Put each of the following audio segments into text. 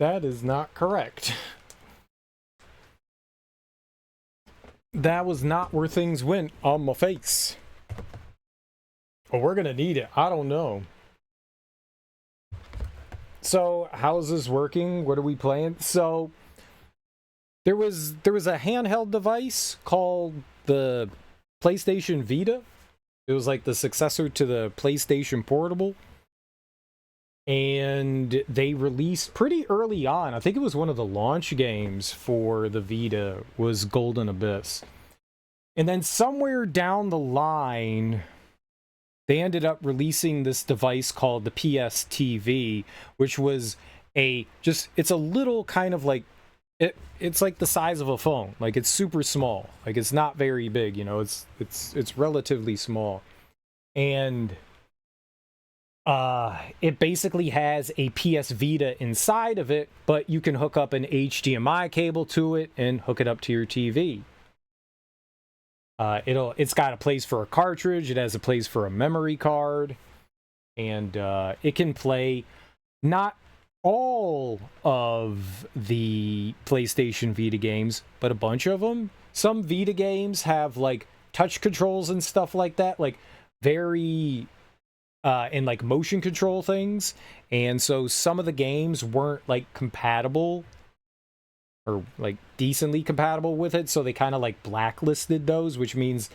That is not correct. That was not where things went on my face. Well, we're gonna need it. I don't know. So, how's this working? What are we playing? So, there was a handheld device called the PlayStation Vita. It was like the successor to the PlayStation Portable. And they released pretty early on, I think it was one of the launch games for the Vita, was Golden Abyss. And then somewhere down the line, they ended up releasing this device called the PS TV, which was it's a little kind of like, it's like the size of a phone. Like, it's super small. Like, it's not very big, you know, it's relatively small. And it basically has a PS Vita inside of it, but you can hook up an HDMI cable to it and hook it up to your TV. It's got a place for a cartridge, it has a place for a memory card, and it can play not all of the PlayStation Vita games, but a bunch of them. Some Vita games have like touch controls and stuff like that, like very and like motion control things, and so some of the games weren't like compatible or like decently compatible with it, so they kind of like blacklisted those, which means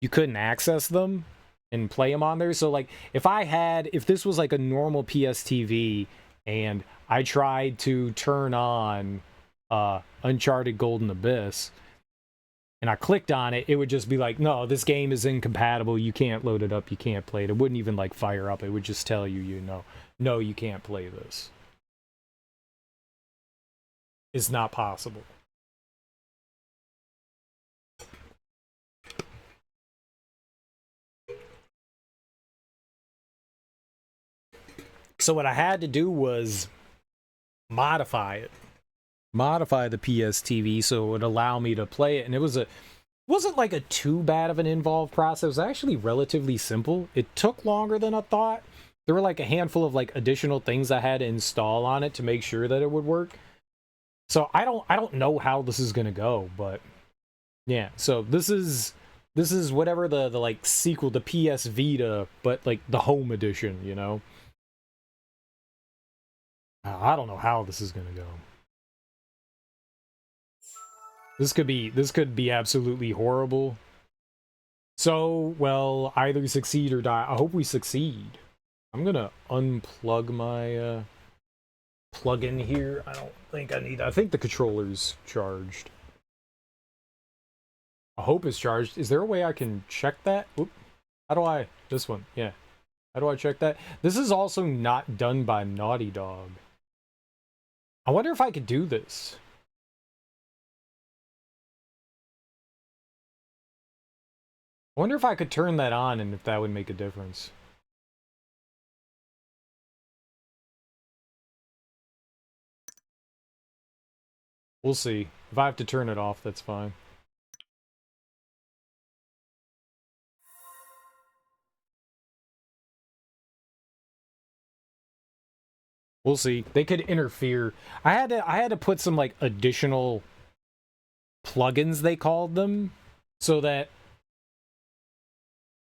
you couldn't access them and play them on there. So like if this was like a normal PS TV and I tried to turn on Uncharted Golden Abyss and I clicked on it, it would just be like, no, this game is incompatible, you can't load it up, you can't play it. It wouldn't even like fire up, it would just tell you, you know, no, you can't play this. It's not possible. So what I had to do was modify the PS TV so it would allow me to play it, and wasn't like a too bad of an involved process. It was actually relatively simple. It took longer than I thought. There were like a handful of like additional things I had to install on it to make sure that it would work. So I don't know how this is gonna go, but yeah. So this is whatever the like sequel to PS Vita, but like the home edition, you know. I don't know how this is gonna go. This could be absolutely horrible. So, well, either succeed or die. I hope we succeed. I'm gonna unplug my plug-in here. I don't think I need. I think the controller's charged. I hope it's charged. Is there a way I can check that? Oop. How do I? This one. Yeah. How do I check that? This is also not done by Naughty Dog. I wonder if I could do this. I wonder if I could turn that on and if that would make a difference. We'll see. If I have to turn it off, that's fine. We'll see. They could interfere. I had to put some like additional plugins, they called them, so that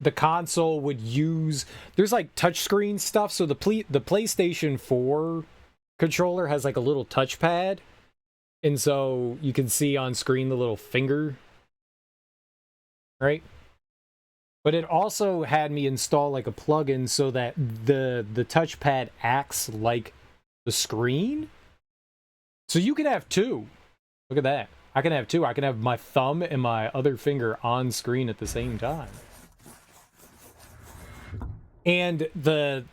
the console would use, there's like touchscreen stuff, so the PlayStation 4 controller has like a little touchpad, and so you can see on screen the little finger, right? But it also had me install like a plugin so that the touchpad acts like the screen. So you can have two. Look at that. I can have two. I can have my thumb and my other finger on screen at the same time. And the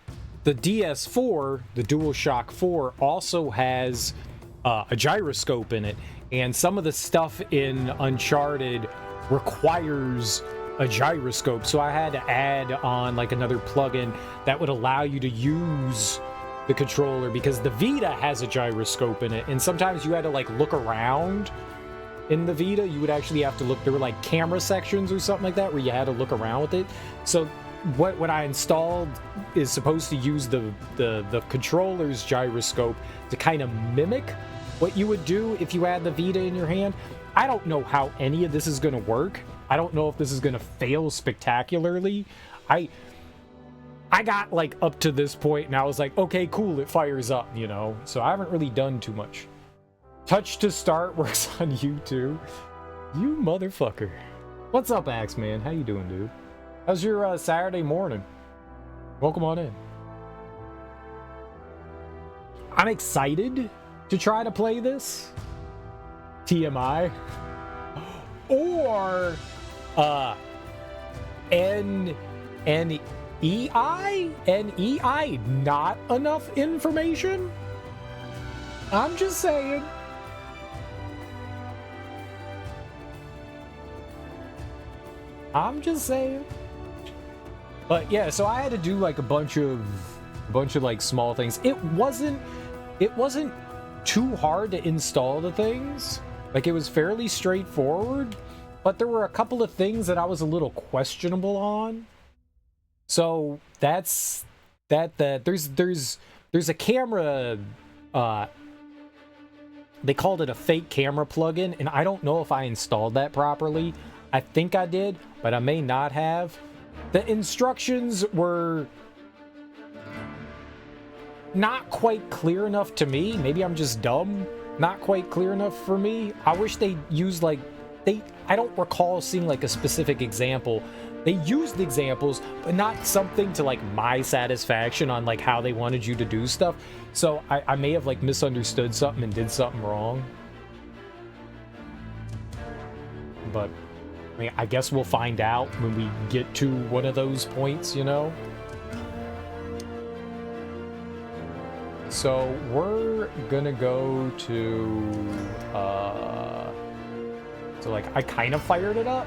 DS4, the DualShock 4, also has a gyroscope in it. And some of the stuff in Uncharted requires a gyroscope. So I had to add on like another plugin that would allow you to use the controller, because the Vita has a gyroscope in it. And sometimes you had to like look around in the Vita. You would actually have to look, there were like camera sections or something like that where you had to look around with it. So what I installed is supposed to use the controller's gyroscope to kind of mimic what you would do if you had the Vita in your hand. I don't know how any of this is going to work. I don't know if this is going to fail spectacularly. I got like up to this point and I was like, okay, cool, it fires up, you know? So I haven't really done too much. Touch to start works on you too. You motherfucker. What's up, Axeman? How you doing, dude? How's your Saturday morning? Welcome on in. I'm excited to try to play this. TMI. Or NEI, not enough information? I'm just saying. But yeah, so I had to do like a bunch of like small things. It wasn't too hard to install the things. Like, it was fairly straightforward, but there were a couple of things that I was a little questionable on. So that's that. There's a camera. They called it a fake camera plugin, and I don't know if I installed that properly. I think I did, but I may not have. The instructions were not quite clear enough to me. Maybe I'm just dumb. Not quite clear enough for me. I wish they used like I don't recall seeing like a specific example. They used examples, but not something to like my satisfaction on like how they wanted you to do stuff. So I may have like misunderstood something and did something wrong. But I mean, I guess we'll find out when we get to one of those points, you know? So we're gonna go to, so like I kind of fired it up.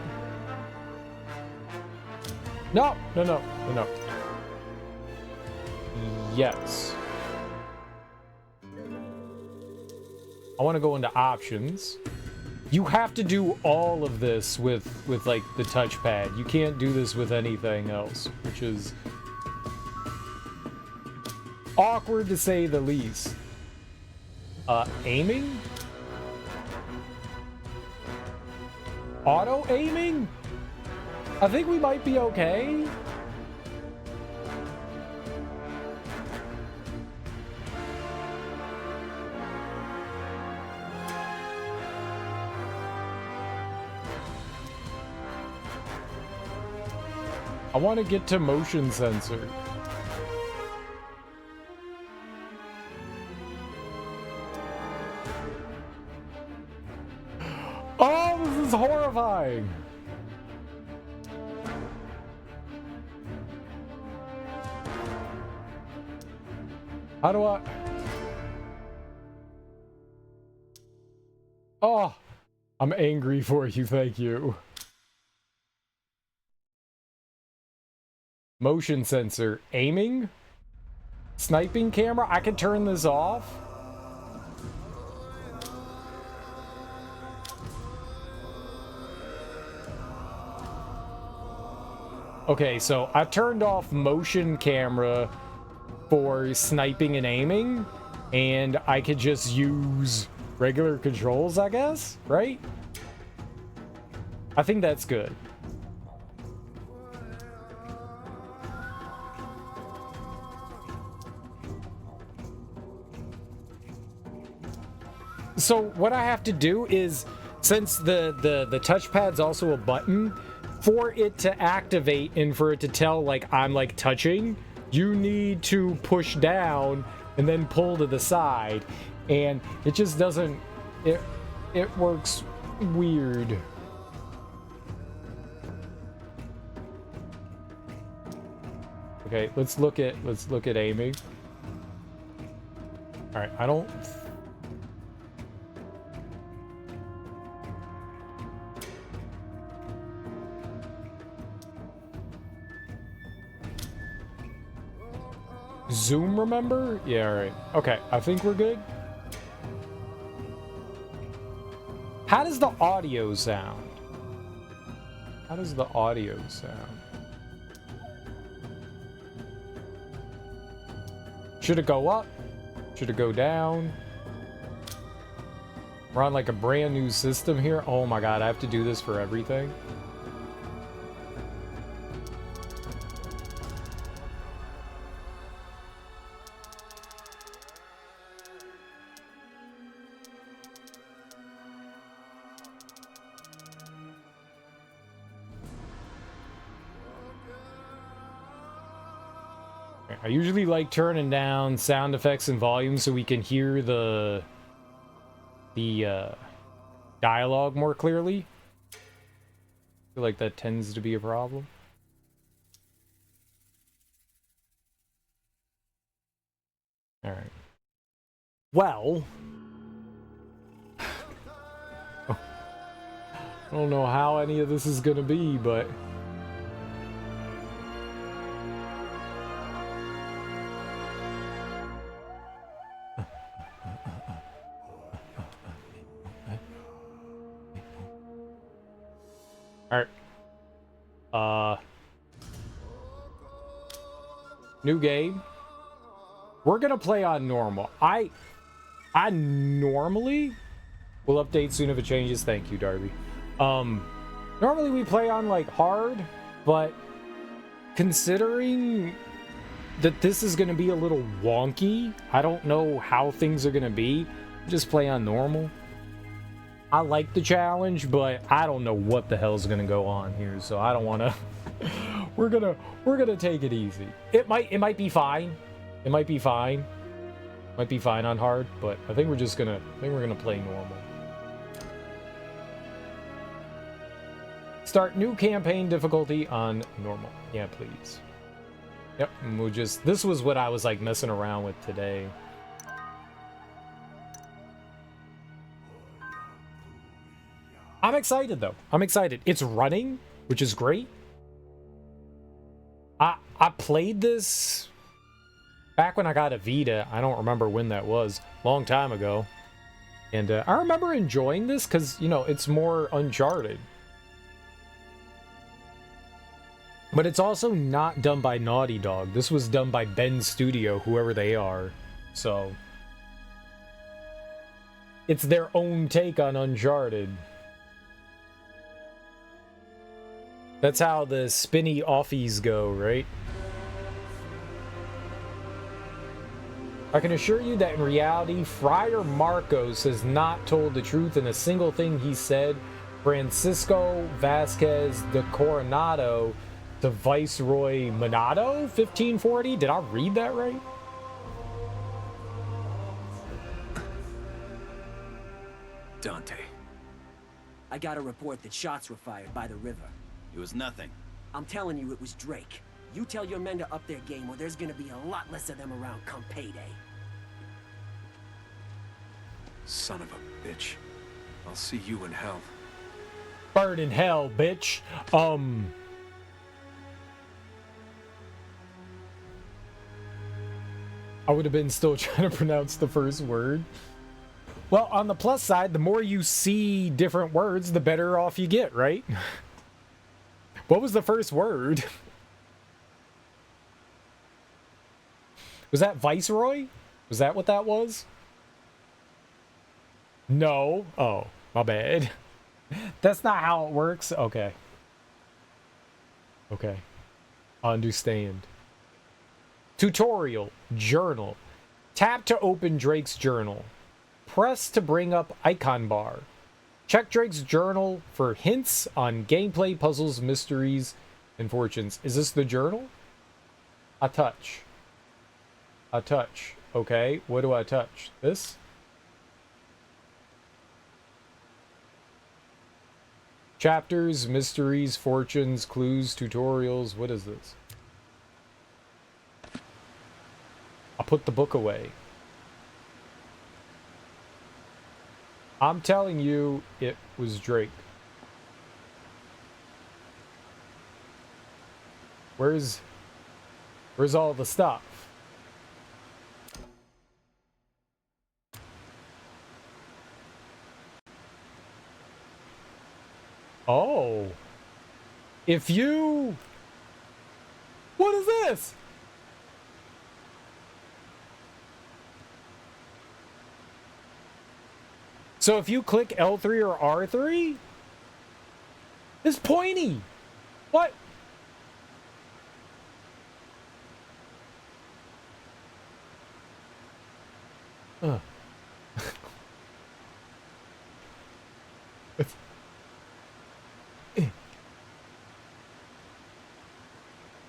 No. Yes. I want to go into options. You have to do all of this with like the touchpad. You can't do this with anything else, which is awkward to say the least. Aiming? Auto aiming? I think we might be okay. I want to get to motion sensor. Oh, this is horrifying. How do I... Oh, I'm angry for you, thank you. Motion sensor. Aiming? Sniping camera? I can turn this off? Okay, so I turned off motion camera for sniping and aiming, and I could just use regular controls, I guess, right? I think that's good. So what I have to do is, since the touchpad's also a button, for it to activate and for it to tell like I'm like touching, you need to push down and then pull to the side, and it just doesn't, it works weird. Okay, let's look at aiming. All right, I don't. Zoom, remember? Yeah, all right. Okay, I think we're good. How does the audio sound? How does the audio sound? Should it go up? Should it go down? We're on like a brand new system here. Oh my god, I have to do this for everything. I usually like turning down sound effects and volume so we can hear the dialogue more clearly. I feel like that tends to be a problem. All right. Well, I don't know how any of this is gonna be, but all right. New game. We're gonna play on normal. I normally will update soon if it changes. Thank you, Darby. Normally we play on like hard, but considering that this is gonna be a little wonky, I don't know how things are gonna be. Just play on normal. I like the challenge, but I don't know what the hell's gonna go on here, so I don't wanna we're gonna take it easy. It might be fine. It might be fine. Might be fine on hard, but I think we're gonna play normal. Start new campaign difficulty on normal. Yeah, please. Yep, and we'll just, this was what I was like messing around with today. I'm excited though. I'm excited. It's running, which is great. I played this back when I got a Vita. I don't remember when that was. Long time ago. And I remember enjoying this because, you know, it's more Uncharted. But it's also not done by Naughty Dog. This was done by Ben Studio, whoever they are. So it's their own take on Uncharted. That's how the spinny offies go, right? I can assure you that in reality, Friar Marcos has not told the truth in a single thing he said. Francisco Vasquez de Coronado to Viceroy Monado, 1540? Did I read that right? Dante. I got a report that shots were fired by the river. It was nothing. I'm telling you, it was Drake. You tell your men to up their game or there's gonna be a lot less of them around come payday. Son of a bitch. I'll see you in hell. Burn in hell, bitch. I would have been still trying to pronounce the first word. Well, on the plus side, the more you see different words, the better off you get, right? What was the first word? Was that Viceroy? Was that what that was? No. Oh, my bad. That's not how it works. Okay. Okay. I understand. Tutorial. Journal. Tap to open Drake's journal. Press to bring up icon bar. Check Drake's journal for hints on gameplay, puzzles, mysteries, and fortunes. Is this the journal? A touch. A touch. Okay, what do I touch? This? Chapters, mysteries, fortunes, clues, tutorials. What is this? I'll put the book away. I'm telling you, it was Drake. Where's all the stuff? Oh. If you... What is this? So if you click L3 or R3, it's pointy. What? Ugh.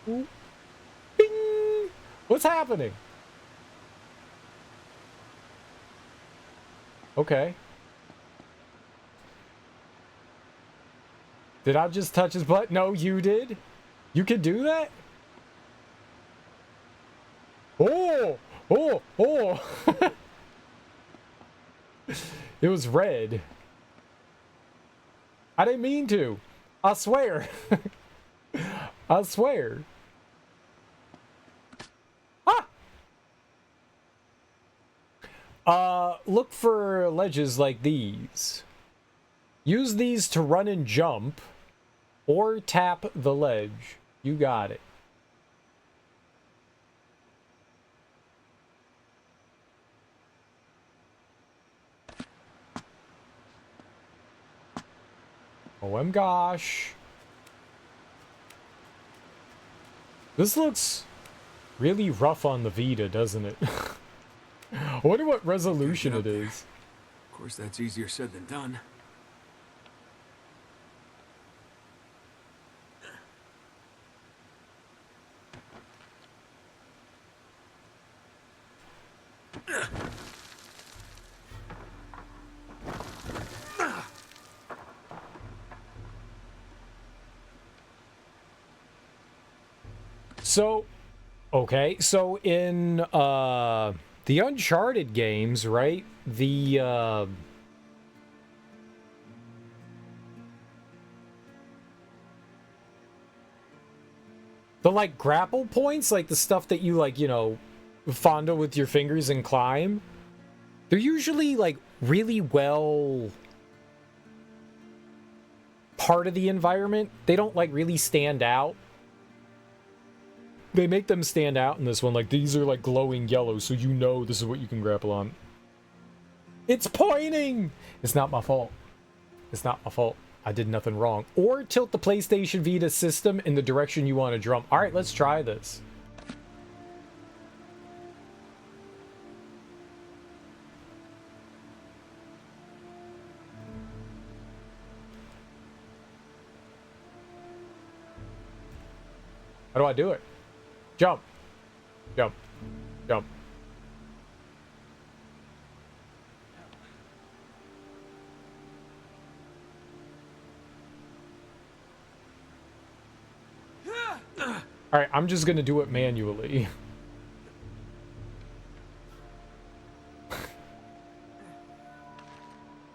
Bing! What's happening? Okay. Did I just touch his butt? No, you did. You could do that? Oh! Oh! Oh! It was red. I didn't mean to. I swear. I swear. Look for ledges like these. Use these to run and jump, or tap the ledge. You got it. OM gosh. This looks really rough on the Vita, doesn't it? I wonder what resolution it is. Of course, that's easier said than done. So, okay, so in the Uncharted games, right? The like grapple points, like the stuff that you like, you know, fondle with your fingers and climb, they're usually like really well part of the environment. They don't like really stand out. They make them stand out in this one. Like, these are like glowing yellow, so you know this is what you can grapple on. It's pointing! It's not my fault. It's not my fault. I did nothing wrong. Or tilt the PlayStation Vita system in the direction you want to jump. Alright, let's try this. How do I do it? Jump. Jump. Jump. Alright, I'm just gonna do it manually.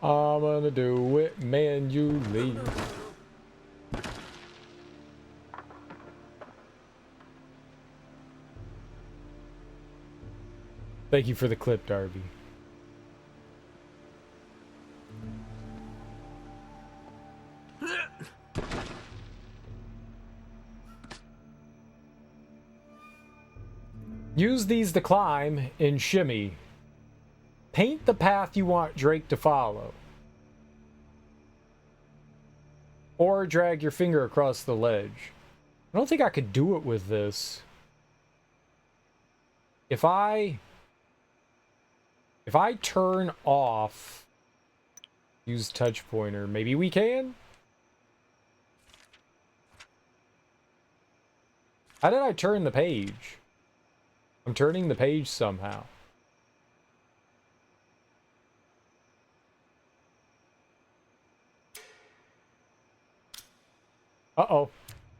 I'm gonna do it manually. Thank you for the clip, Darby. Use these to climb and shimmy. Paint the path you want Drake to follow. Or drag your finger across the ledge. I don't think I could do it with this. If I turn off use touch pointer, maybe we can? How did I turn the page? I'm turning the page somehow. Uh-oh.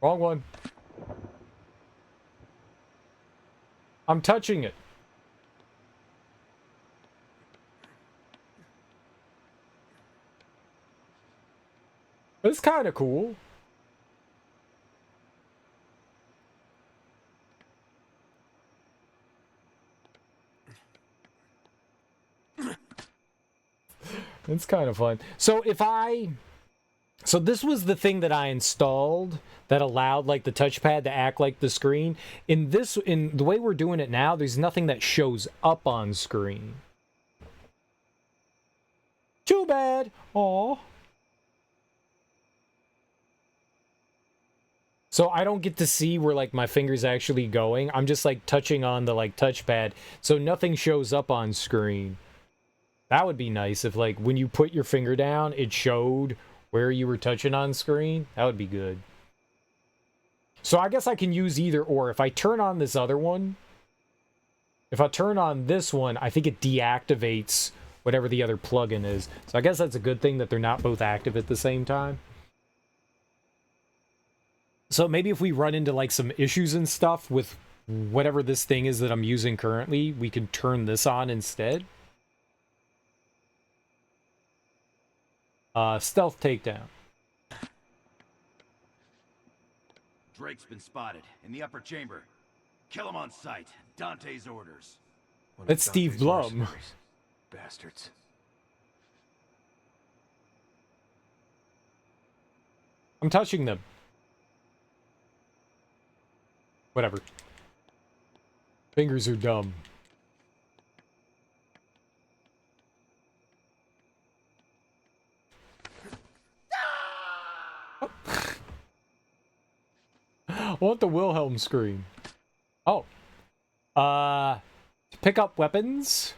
Wrong one. I'm touching it. It's kind of cool. It's kind of fun. So so this was the thing that I installed that allowed like the touchpad to act like the screen. In the way we're doing it now, there's nothing that shows up on screen. Too bad. Aw. So I don't get to see where, like, my finger's actually going. I'm just, like, touching on the, like, touchpad. So nothing shows up on screen. That would be nice if, like, when you put your finger down, it showed where you were touching on screen. That would be good. So I guess I can use either or. If I turn on this other one, if I turn on this one, I think it deactivates whatever the other plugin is. So I guess that's a good thing that they're not both active at the same time. So maybe if we run into, like, some issues and stuff with whatever this thing is that I'm using currently, we can turn this on instead. Stealth takedown. Drake's been spotted in the upper chamber. Kill him on sight. Dante's orders. One of That's Steve Dante's Blum. mercenaries. Bastards. I'm touching them. Whatever. Fingers are dumb. I want the Wilhelm scream. Oh. To pick up weapons.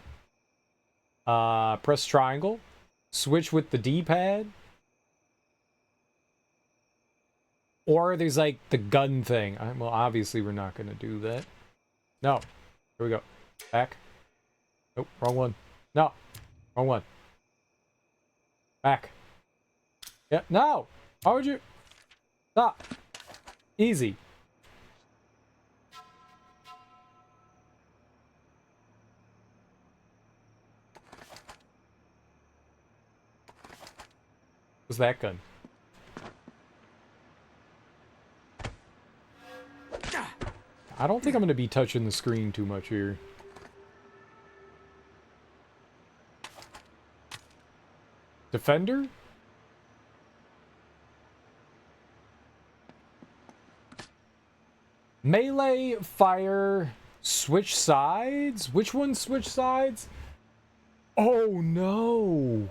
Press triangle. Switch with the D-pad. Or there's, like, the gun thing. Well, obviously we're not going to do that. No. Here we go. Back. Nope, wrong one. No. Wrong one. Back. Yeah, no! Why would you... Stop. Easy. What's that gun? I don't think I'm going to be touching the screen too much here. Defender? Melee, fire, switch sides? Which one switch sides? Oh no!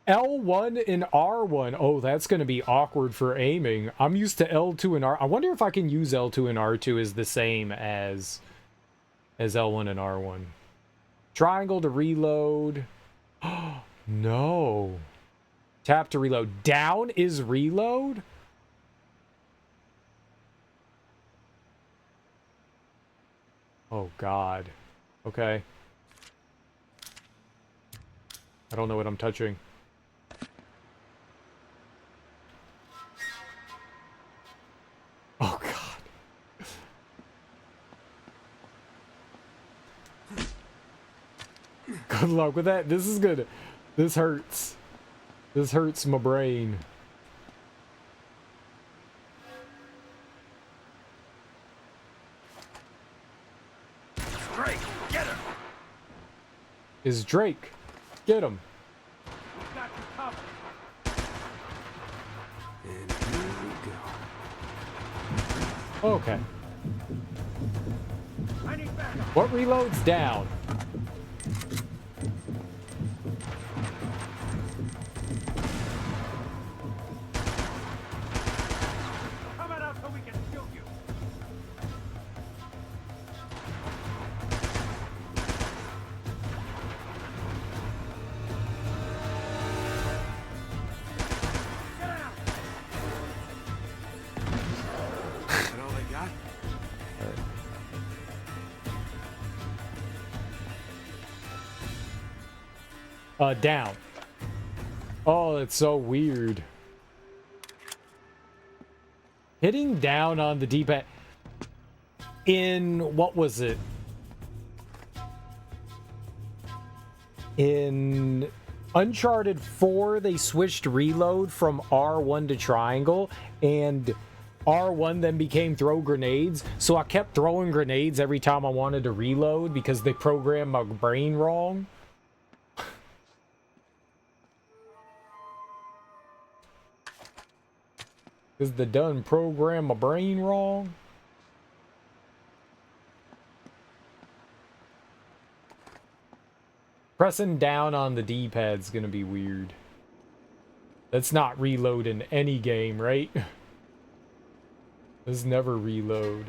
L1 and R1. Oh, that's going to be awkward for aiming. I'm used to L2 and R. I wonder if I can use L2 and R2 as the same as L1 and R1. Triangle to reload. No. Tap to reload. Down is reload? Oh, God. Okay. I don't know what I'm touching. Oh, God. Good luck with that. This is good. This hurts. This hurts my brain. Drake, get him! Is Drake. Get him. Got you covered. And here we go. Okay. I need backup. What reloads down? Come on out so we can shoot you. Is that all they got? Down. Oh, that's so weird. Hitting down on the D-pad. In, what was it? In Uncharted 4, they switched reload from R1 to triangle, and R1 then became throw grenades. So I kept throwing grenades every time I wanted to reload because they programmed my brain wrong. Because they done program my brain wrong. Pressing down on the D-pad's gonna be weird. That's not reload in any game, right? Let's never reload.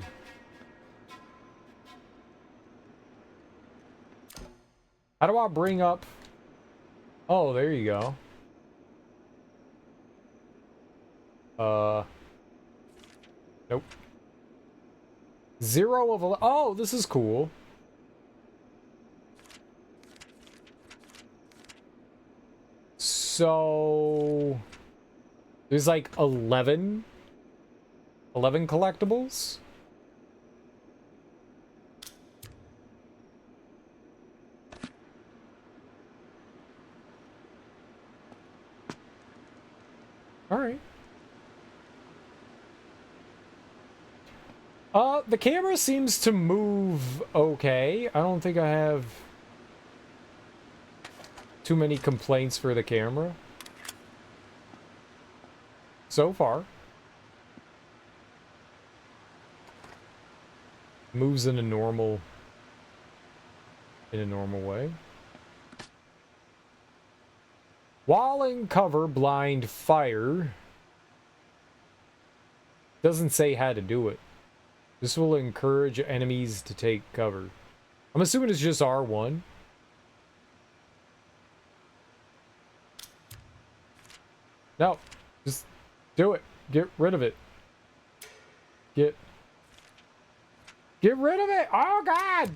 How do I bring up... Oh, there you go. Nope. 0 of... Oh, this is cool. So... There's like 11 collectibles? Alright. The camera seems to move okay. I don't think I have too many complaints for the camera so far. Moves in a normal way. While in cover, blind fire. Doesn't say how to do it. This will encourage enemies to take cover. I'm assuming it's just R1. No, just do it. Get rid of it. Get rid of it. Oh, God.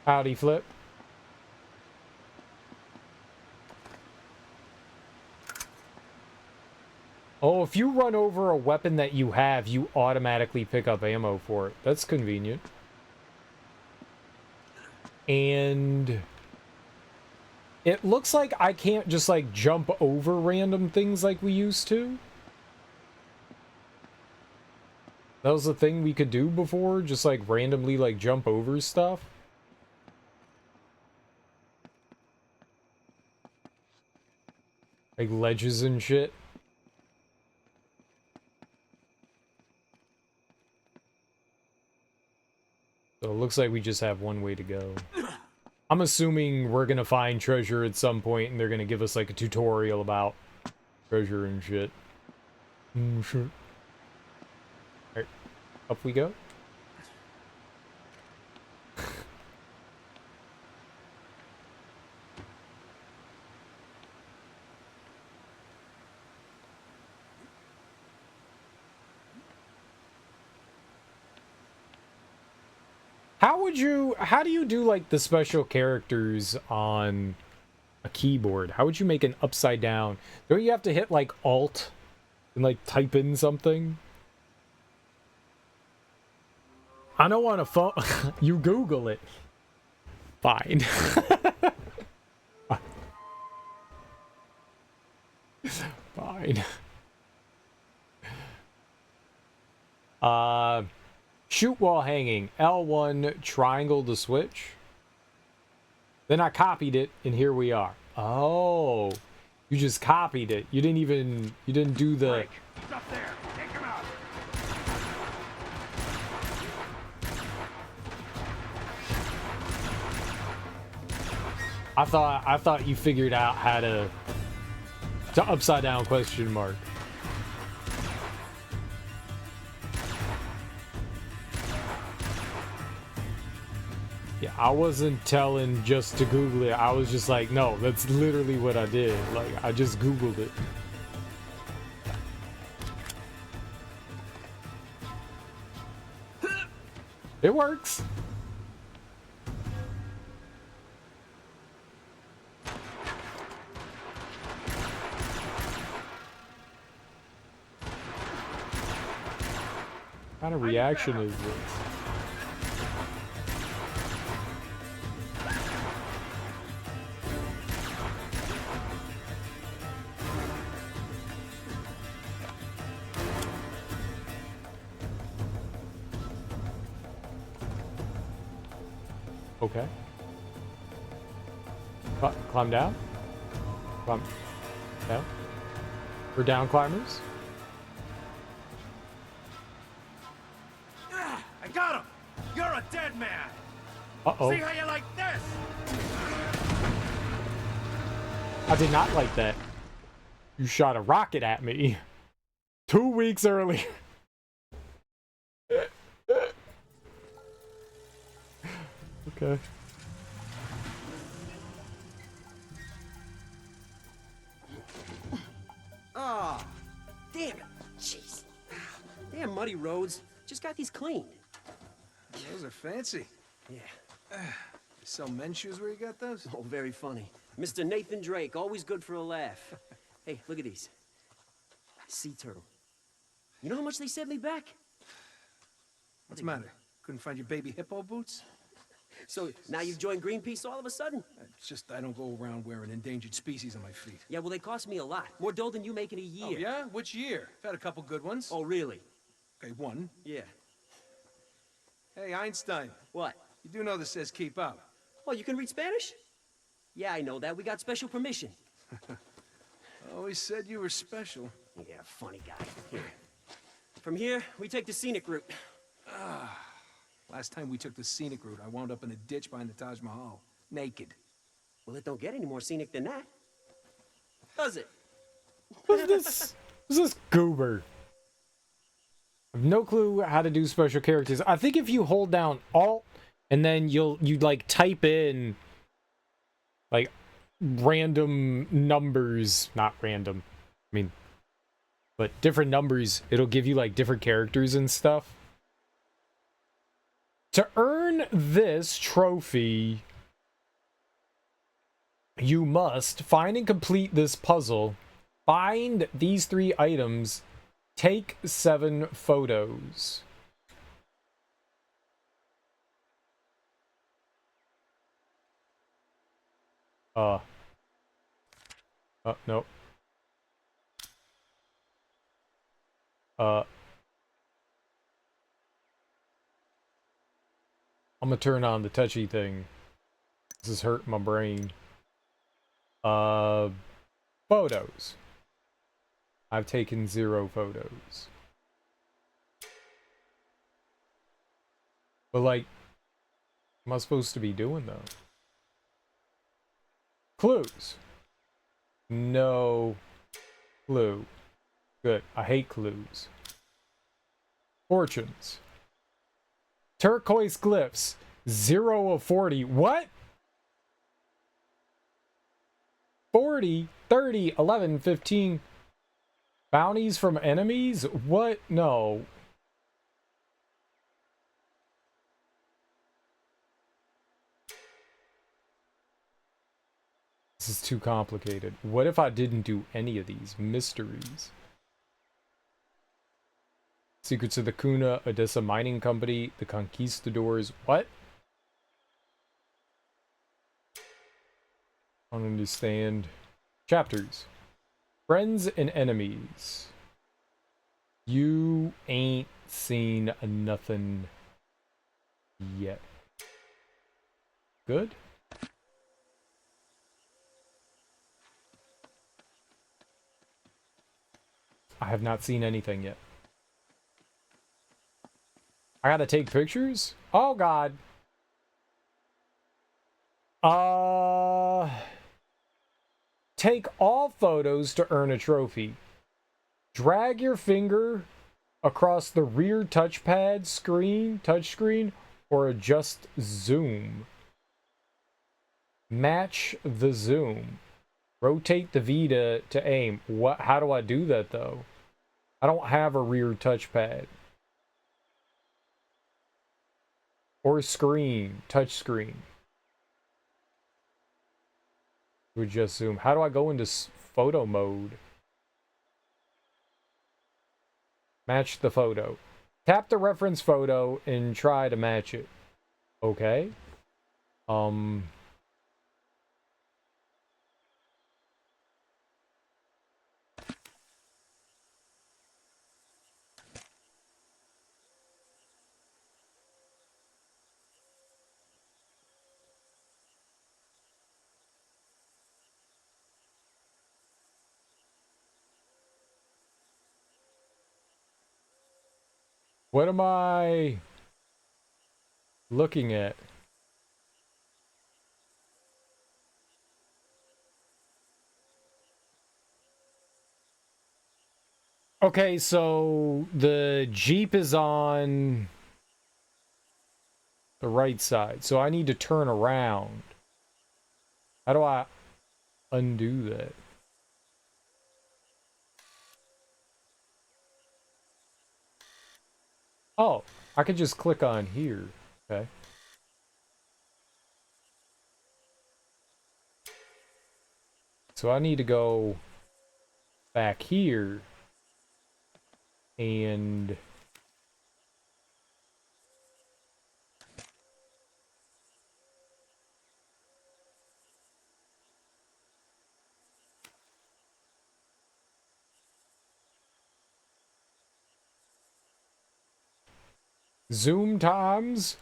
Howdy, Flip. Oh, if you run over a weapon that you have, you automatically pick up ammo for it. That's convenient. And it looks like I can't just, like, jump over random things like we used to. That was the thing we could do before, just, like, randomly, like, jump over stuff. Like, ledges and shit. So it looks like we just have one way to go. I'm assuming we're gonna find treasure at some point and they're gonna give us like a tutorial about treasure and shit. Sure. Alright, up we go. How do you do like the special characters on a keyboard? How would you make an upside down? Don't you have to hit like Alt and like type in something? I know on a phone. You Google it. Fine. Fine. Shoot while hanging. L1 triangle to switch. Then I copied it, and here we are. Oh, you just copied it. You didn't do the... Break. He's up there. Take him out. I thought you figured out how to upside down question mark. Yeah, I wasn't telling just to Google it. I was just like, no, that's literally what I did. Like, I just Googled it. It works. What kind of reaction is this? Okay. Climb down. Climb down. We're down climbers. I got him! You're a dead man! Uh-oh. See how you like this? I did not like that. You shot a rocket at me 2 weeks earlier. Okay. Ah, damn it. Jeez. Damn muddy roads. Just got these cleaned. Those are fancy. Yeah. You sell men's shoes where you got those? Oh, very funny. Mr. Nathan Drake, always good for a laugh. Hey, look at these. Sea turtle. You know how much they sent me back? What's the matter? Couldn't find your baby hippo boots? So now you've joined Greenpeace all of a sudden? It's just I don't go around wearing endangered species on my feet. Yeah, well, they cost me a lot. More dough than you make in a year. Oh, yeah? Which year? I've had a couple good ones. Oh, really? Okay, one. Yeah. Hey, Einstein. What? You do know this says keep up. Oh, you can read Spanish? Yeah, I know that. We got special permission. Always said you were special. Yeah, funny guy. Here. From here, we take the scenic route. Last time we took the scenic route, I wound up in a ditch behind the Taj Mahal. Naked. Well, it don't get any more scenic than that. Does it? What's this? What's this goober? I have no clue how to do special characters. I think if you hold down Alt and then you like type in like random numbers, not random. I mean, but different numbers, it'll give you like different characters and stuff. To earn this trophy, you must find and complete this puzzle, find these 3 items, take 7 photos. Nope. I'm gonna turn on the touchy thing. This is hurting my brain. Photos. I've taken 0 photos. But like, what am I supposed to be doing though? Clues. No clue. Good. I hate clues. Fortunes. Turquoise glyphs. 0 of 40. What? 40, 30, 11, 15. Bounties from enemies? What? No. This is too complicated. What if I didn't do any of these mysteries? Secrets of the Cuna, Odessa Mining Company, the Conquistadors. What? I don't understand. Chapters. Friends and enemies. You ain't seen nothing yet. Good? I have not seen anything yet. I gotta take pictures? Oh god. Take all photos to earn a trophy. Drag your finger across the rear touchpad touchscreen, or adjust zoom. Match the zoom. Rotate the V to aim. How do I do that though? I don't have a rear touchpad. Or screen, touch screen. Would just zoom. How do I go into photo mode? Match the photo. Tap the reference photo and try to match it. Okay. What am I... looking at? Okay, so the Jeep is on the right side, so I need to turn around. How do I undo that? Oh, I could just click on here. Okay. So I need to go back here and zoom times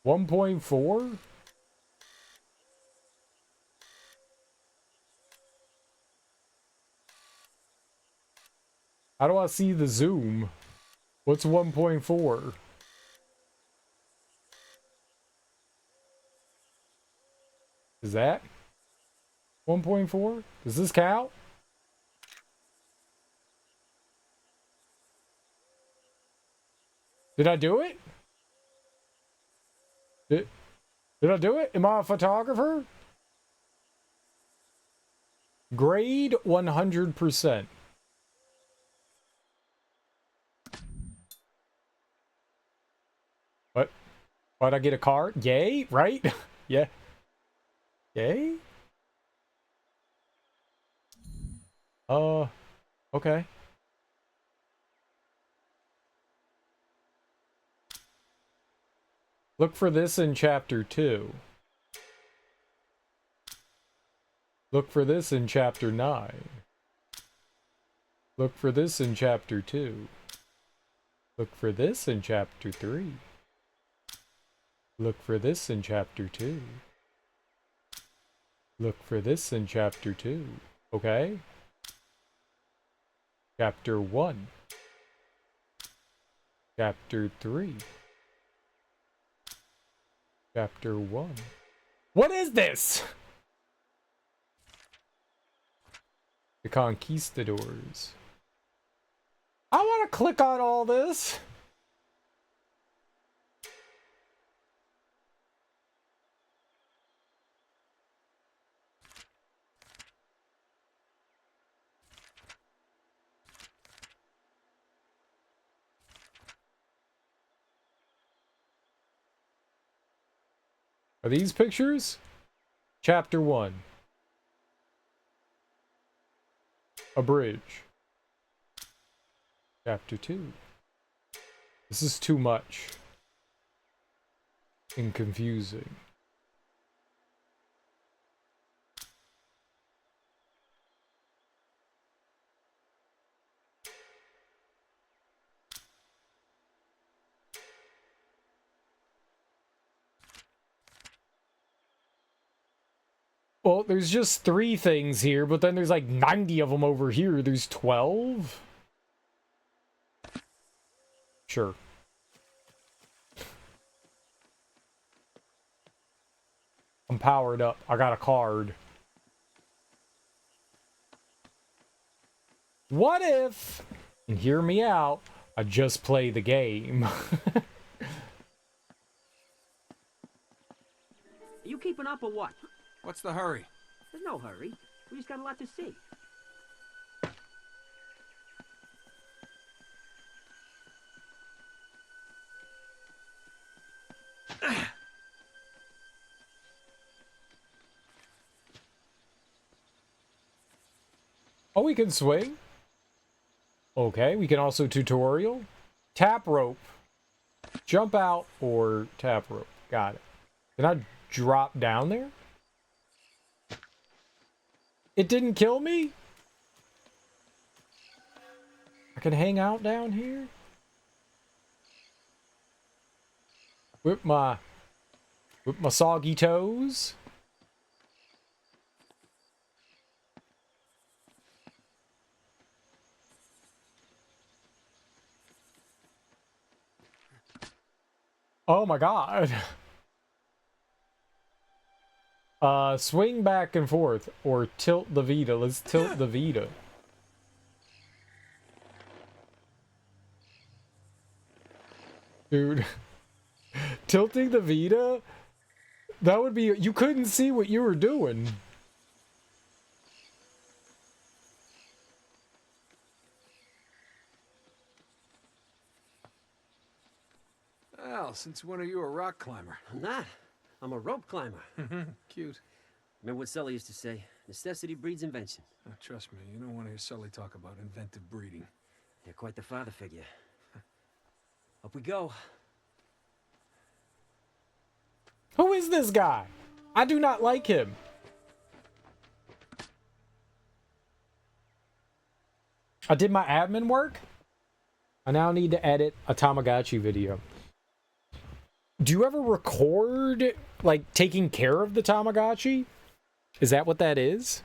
1.4. How do I see the zoom? What's 1.4? Is that 1.4? Does this count? Did I do it? Did I do it? Am I a photographer? Grade 100%. What? Why'd I get a card? Yay, right? Yeah. Yay? Okay. Look for this in chapter 2. Look for this in chapter 9. Look for this in chapter 2. Look for this in chapter 3. Look for this in chapter 2. Look for this in chapter 2. Okay? Chapter 1. Chapter 3. Chapter 1. What is this? The Conquistadors. I want to click on all this. Are these pictures? Chapter 1. A bridge. Chapter 2. This is too much. And confusing. Well, there's just 3 things here, but then there's like 90 of them over here. There's 12? Sure. I'm powered up. I got a card. What if, and hear me out, I just play the game? Are you keeping up or what? What's the hurry? There's no hurry. We just got a lot to see. Oh, we can swing? Okay, we can also tutorial. Tap rope. Jump out or tap rope. Got it. Can I drop down there? It didn't kill me? I can hang out down here? With my soggy toes? Oh my god. Swing back and forth or tilt the Vita. Let's tilt the Vita. Dude, tilting the Vita? That would be... You couldn't see what you were doing. Well, since when are you a rock climber? I'm not. I'm a rope climber. Cute. Remember what Sully used to say? Necessity breeds invention. Oh, trust me, you don't want to hear Sully talk about inventive breeding. You're quite the father figure. Up we go. Who is this guy? I do not like him. I did my admin work. I now need to edit a Tamagotchi video. Do you ever record, like, taking care of the Tamagotchi? Is that what that is?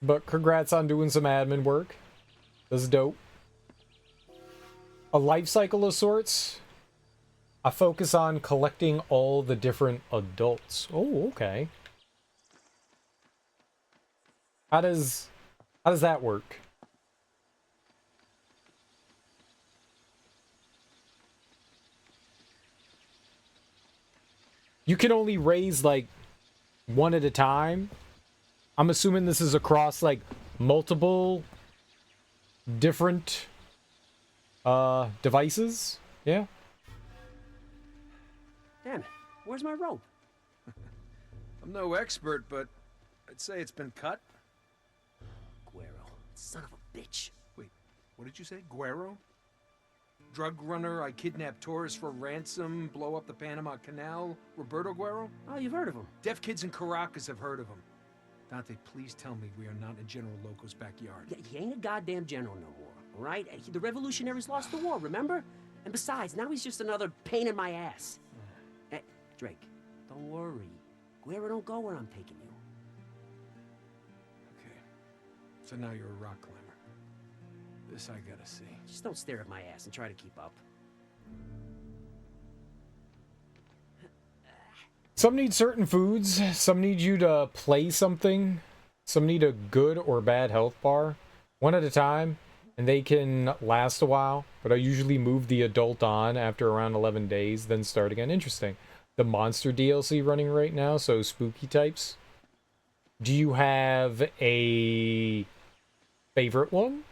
But congrats on doing some admin work. That's dope. A life cycle of sorts. I focus on collecting all the different adults. Oh, okay. How does that work? You can only raise like one at a time. I'm assuming this is across like multiple different devices. Yeah. Damn it. Where's my rope? I'm no expert, but I'd say it's been cut. Guero. Son of a bitch. Wait, what did you say? Guero? Drug runner, I kidnap tourists for ransom, blow up the Panama Canal, Roberto Guero? Oh, you've heard of him. Deaf kids in Caracas have heard of him. Dante, please tell me we are not in General Loco's backyard. Yeah, he ain't a goddamn general no more, all right? The revolutionaries lost the war, remember? And besides, now he's just another pain in my ass. Hey, Drake, don't worry. Guerra don't go where I'm taking you. Okay, so now you're a rock climber. This I gotta see. Just don't stare at my ass and try to keep up. Some need certain foods, some need you to play something, some need a good or bad health bar, one at a time, and they can last a while, but I usually move the adult on after around 11 days, then start again. Interesting. The monster DLC running right now, so spooky types. Do you have a favorite one?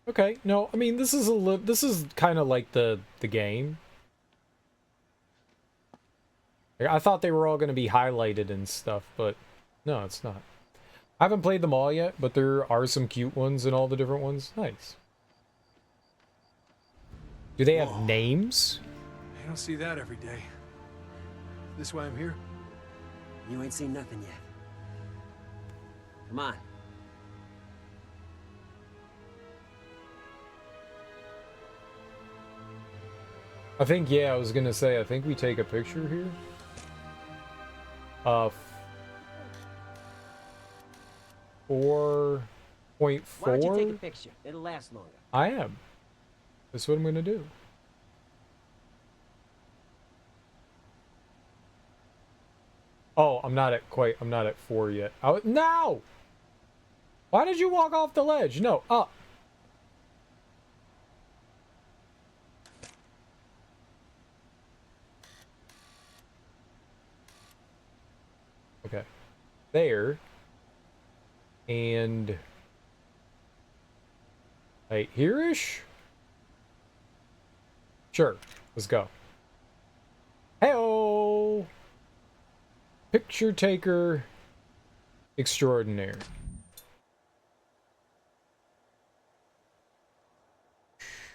Okay, no, I mean this is kind of like the game. I thought they were all going to be highlighted and stuff, but no, it's not. I haven't played them all yet, but there are some cute ones in all the different ones. Nice. Do they have names? I don't see that every day. This why I'm here? You ain't seen nothing yet. Come on. I think, yeah, I was going to say, I think we take a picture here. 4.4? Why don't you take a picture? It'll last longer. I am. That's what I'm going to do. Oh, I'm not at 4 yet. No! Why did you walk off the ledge? No, up. Okay. There. And right here-ish? Sure. Let's go. Hey-oh! Picture taker extraordinaire.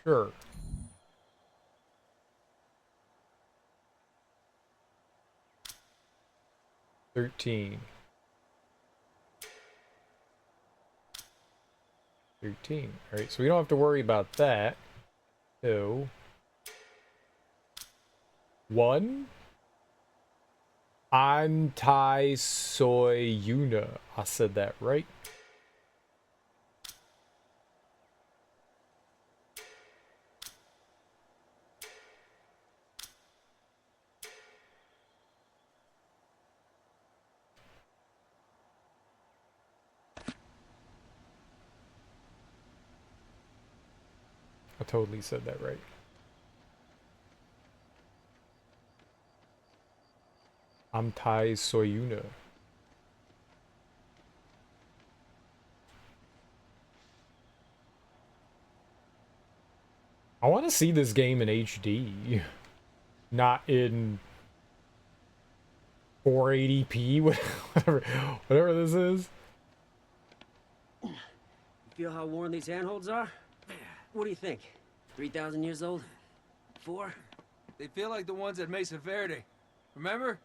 Sure. $13. 13. Alright, so we don't have to worry about that. 2. 1. Anti-Soyuna. I said that right. I totally said that right. Anti-Soyuna. I want to see this game in HD, not in 480p, whatever this is. You feel how worn these handholds are? What do you think? 3,000 years old? 4? They feel like the ones at Mesa Verde. Remember?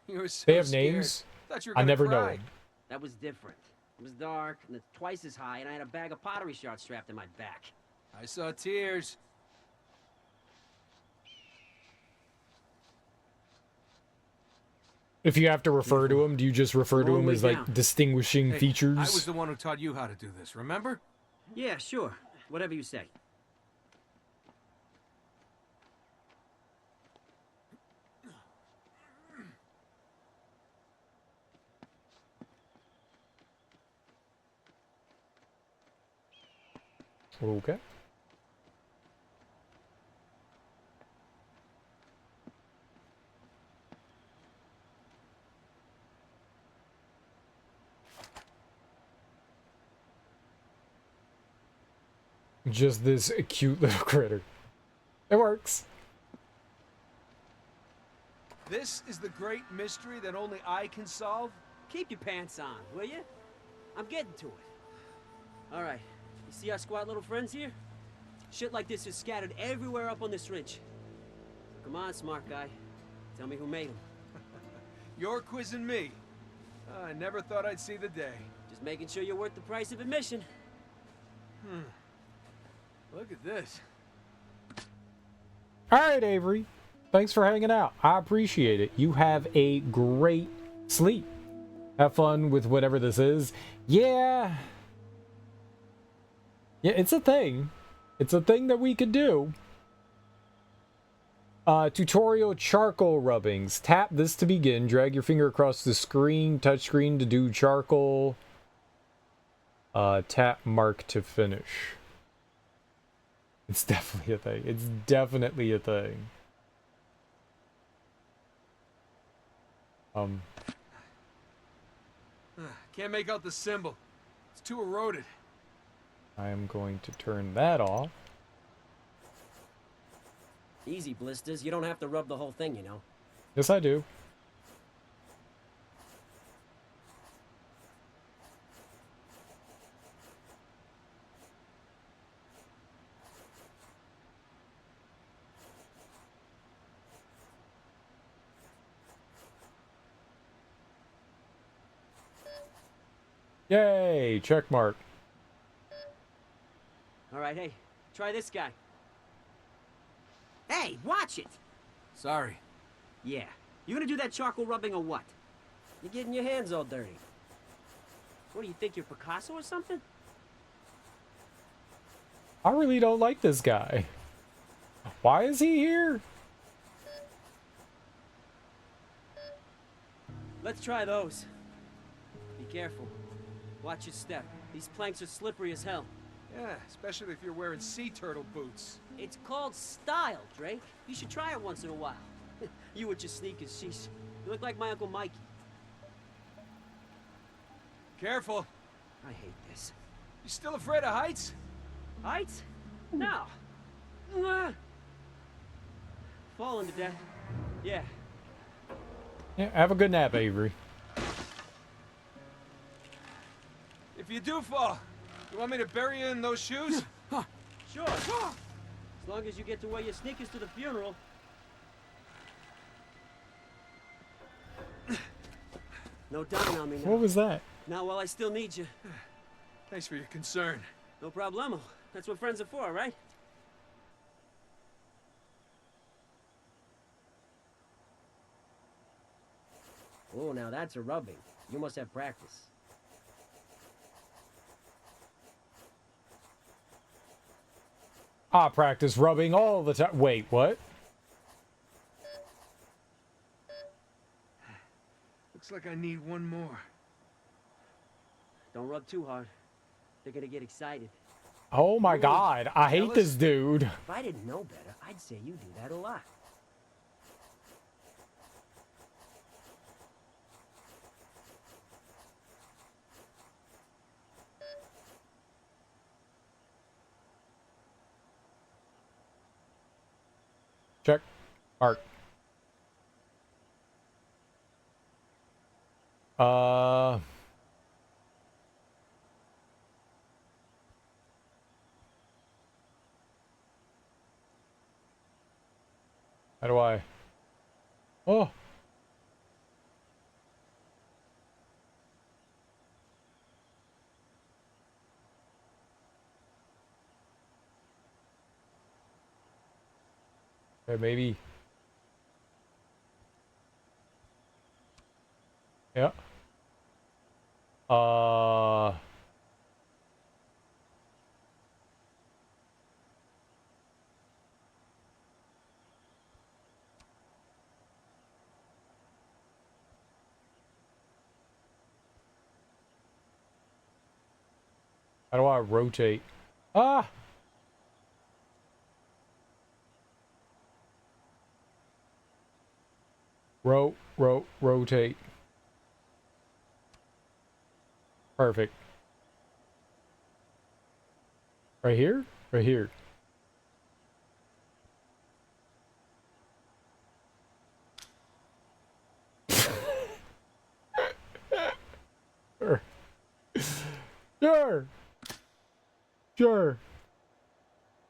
You were so They have scared. names. Thought you were I gonna never know cry. them. That was different. It was dark, and it's twice as high, and I had a bag of pottery shards strapped to my back. I saw tears. If you have to refer to them, do you just refer to Long them way as like down. distinguishing Hey, features? I was the one who taught you how to do this, remember? Yeah, sure. Whatever you say. Okay. Just this cute little critter. It works. This is the great mystery that only I can solve? Keep your pants on, will you? I'm getting to it. All right. You see our squat little friends here? Shit like this is scattered everywhere up on this ridge. Come on, smart guy. Tell me who made them. You're quizzing me. I never thought I'd see the day. Just making sure you're worth the price of admission. Look at this. All right, Avery. Thanks for hanging out. I appreciate it. You have a great sleep. Have fun with whatever this is. Yeah. Yeah, it's a thing. It's a thing that we could do. Tutorial charcoal rubbings. Tap this to begin. Drag your finger across the screen, touch screen to do charcoal. Tap mark to finish. It's definitely a thing. It's definitely a thing. Can't make out the symbol. It's too eroded. I am going to turn that off. Easy, blisters. You don't have to rub the whole thing, you know. Yes, I do. Yay! Check mark. All right, hey, try this guy. Hey, watch it! Sorry. Yeah. You gonna do that charcoal rubbing or what? You're getting your hands all dirty. What do you think, you're Picasso or something? I really don't like this guy. Why is he here? Let's try those. Be careful. Watch your step. These planks are slippery as hell. Yeah, especially if you're wearing sea turtle boots. It's called style, Drake. You should try it once in a while. You with your sneakers, sheesh. You look like my Uncle Mikey. Careful. I hate this. You still afraid of heights? Heights? No. Falling to death. Yeah. Yeah, have a good nap, Avery. If you do fall, you want me to bury you in those shoes? Sure. As long as you get to wear your sneakers to the funeral. No dying on me now. What was that? Now, while I still need you. Thanks for your concern. No problemo. That's what friends are for, right? Oh, now that's a rubbing. You must have practice. I practice rubbing all the time. Wait, what? Looks like I need one more. Don't rub too hard. They're gonna get excited. Oh my Ooh, god, I hate jealous? this dude. If I didn't know better, I'd say you do that a lot. Check. Mark. Uh... How do I... Oh! Okay, maybe... Yeah. How do I rotate? Ah! Rotate. Perfect. Right here? Right here. Sure. Sure. Sure.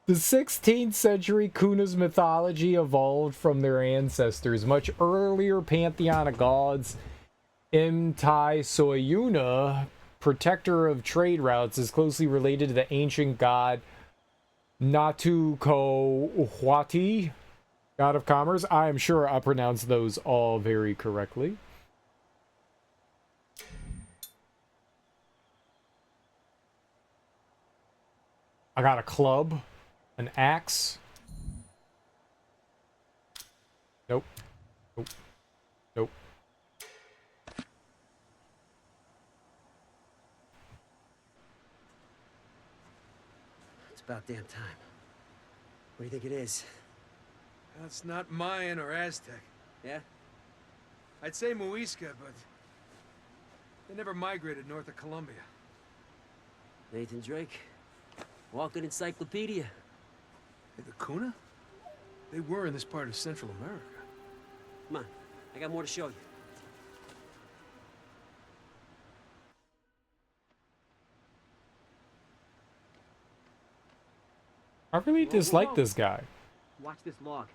The 16th century Kuna's mythology evolved from their ancestors' much earlier pantheon of gods. Imtai Soyuna, protector of trade routes, is closely related to the ancient god Natu Ko god of commerce. I am sure I pronounced those all very correctly. I got a club, an axe. Nope. Nope. Nope. It's about damn time. What do you think it is? That's not Mayan or Aztec. Yeah? I'd say Muisca, but they never migrated north of Colombia. Nathan Drake. Walking encyclopedia. Hey, the Kuna? They were in this part of Central America. Come on, I got more to show you. I really Whoa, dislike whoa. this guy. Watch this log.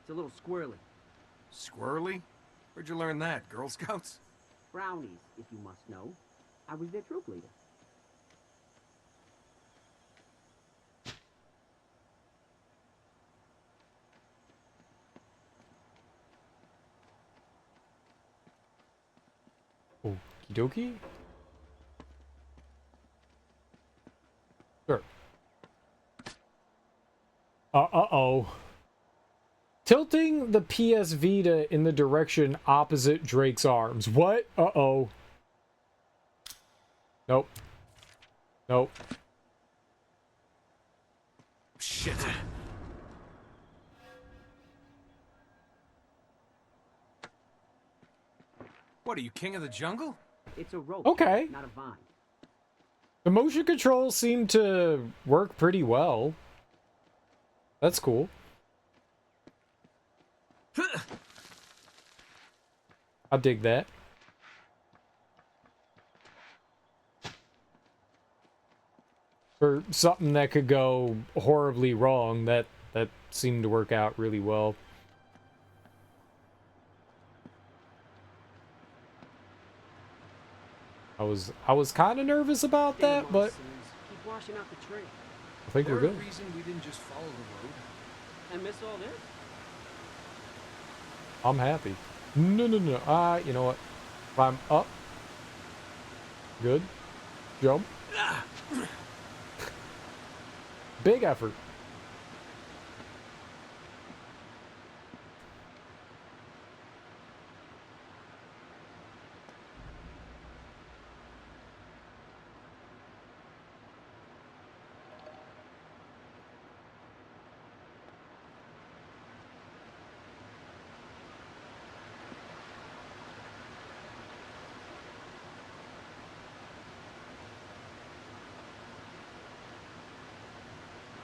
It's a little squirrely. Squirrely? Where'd you learn that? Girl Scouts? Brownies, if you must know. I was their troop leader. Okie dokie. Sure. Uh-oh. Tilting the PS Vita in the direction opposite Drake's arms. What? Uh-oh. Nope. Nope. Shit. What, are you king of the jungle? It's a rope, Okay. not a vine. The motion controls seem to work pretty well. That's cool. I dig that. For something that could go horribly wrong, that seemed to work out really well. I was kind of nervous about that, but washing out the train. I think we're Is there good. a reason we didn't just follow the road? And miss all this? I'm happy. No, no, no. You know what? Climb up. Good. Jump. Big effort.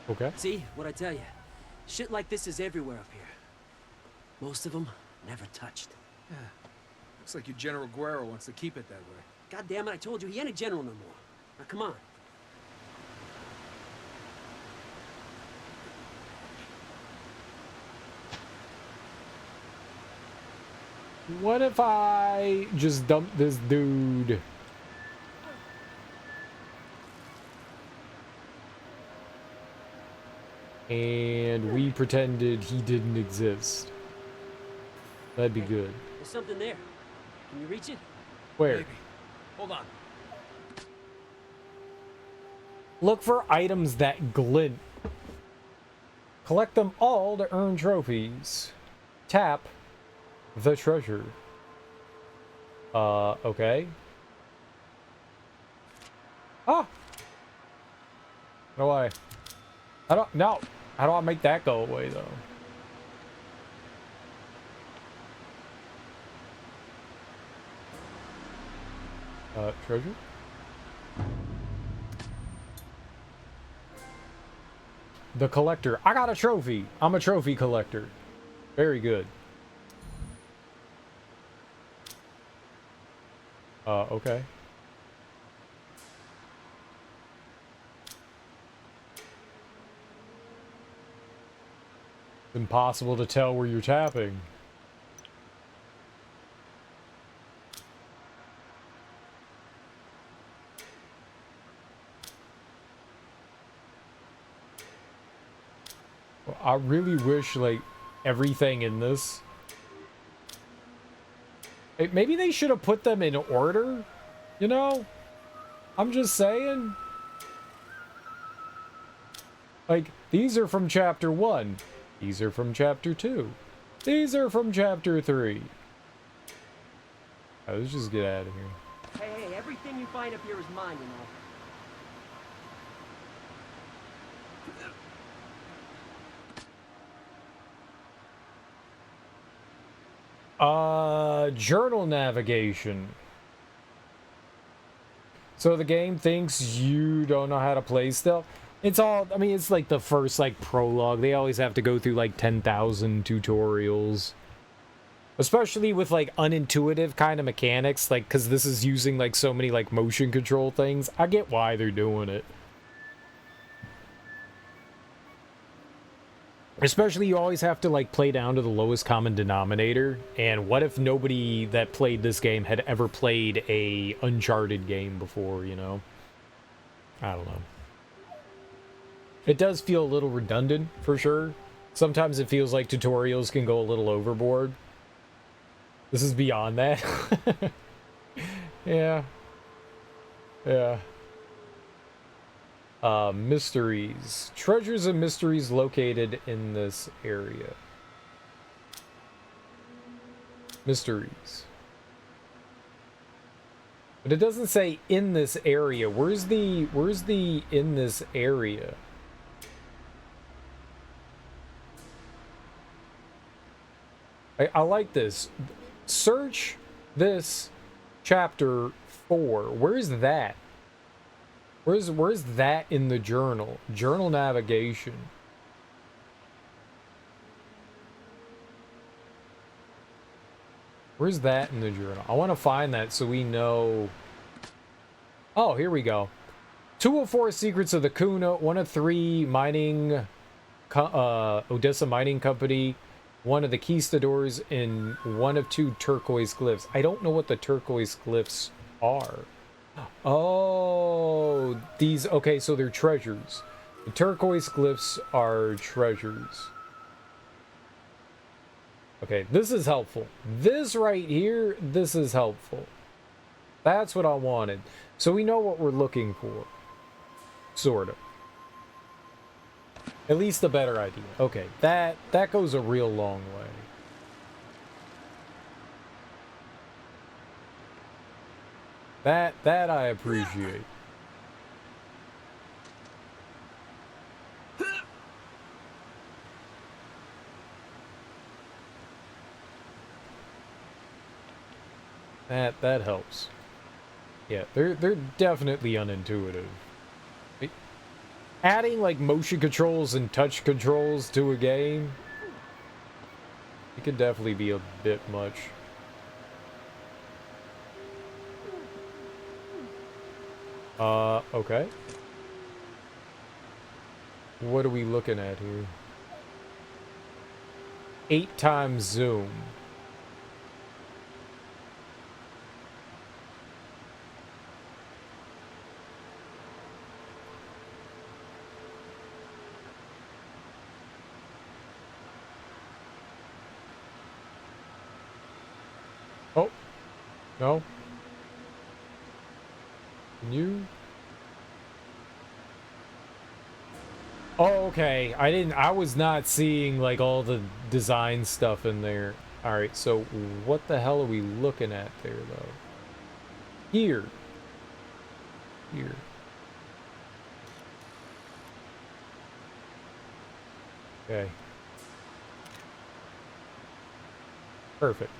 Okay. See, what I tell you. Shit like this is everywhere up here. Most of them never touched. Looks like your General Guerrero wants to keep it that way. God damn it, I told you, he ain't a general no more. Now, come on. What if I just dump this dude? And we pretended he didn't exist. That'd be good. There's something there. Can you reach it? Where? Maybe. Hold on. Look for items that glint. Collect them all to earn trophies. Tap the treasure. Okay. Ah! How do I... No! How do I make that go away, though? Treasure? The collector. I got a trophy. I'm a trophy collector. Very good. Okay. It's impossible to tell where you're tapping. I really wish, like, everything in this... Maybe they should have put them in order, you know? I'm just saying. Like, these are from Chapter 1. These are from Chapter 2. These are from Chapter 3. Right, let's just get out of here. Hey, everything you find up here is mine, you know. Journal navigation. So the game thinks you don't know how to play still. It's all, I mean, it's like the first, like, prologue. They always have to go through, like, 10,000 tutorials. Especially with, like, unintuitive kind of mechanics, like, because this is using, like, so many, like, motion control things. I get why they're doing it. Especially, you always have to, like, play down to the lowest common denominator. And what if nobody that played this game had ever played a Uncharted game before, you know? I don't know. It does feel a little redundant, for sure. Sometimes it feels like tutorials can go a little overboard. This is beyond that. Yeah. Yeah. Mysteries. Treasures and mysteries located in this area. Mysteries. But it doesn't say in this area. Where's the in this area? I like this. Search this chapter 4. Where's that? Where's that in the journal? Journal navigation. Where's that in the journal? I want to find that so we know. Oh, here we go. 204 Secrets of the Kuna, 1 of 3 mining, Odessa Mining Company, 1 of the Conquistadors, and 1 of 2 turquoise glyphs. I don't know what the turquoise glyphs are. Oh, these, okay, so they're treasures. The turquoise glyphs are treasures. Okay, this is helpful. This right here, this is helpful. That's what I wanted. So we know what we're looking for. Sort of. At least a better idea. Okay, that goes a real long way. That I appreciate. That helps. Yeah, they're definitely unintuitive. Adding like motion controls and touch controls to a game, it could definitely be a bit much. Okay. What are we looking at here? 8 times zoom. Oh, no. Can you? Oh, okay. I was not seeing like all the design stuff in there. Alright, so what the hell are we looking at there though? Here. Here. Okay. Perfect.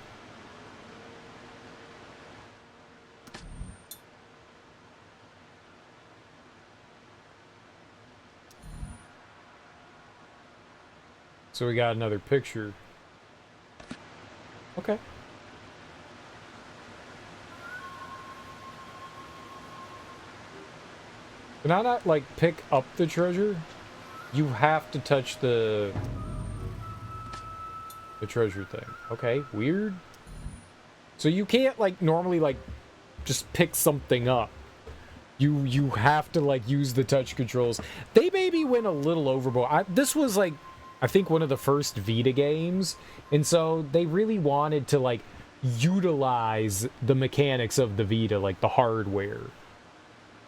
So we got another picture. Okay. Can I not, like, pick up the treasure? You have to touch the treasure thing. Okay, weird. So you can't, like, normally, like, just pick something up. You have to, like, use the touch controls. They maybe went a little overboard. This was, like, I think one of the first Vita games, and so they really wanted to, like, utilize the mechanics of the Vita, like, the hardware.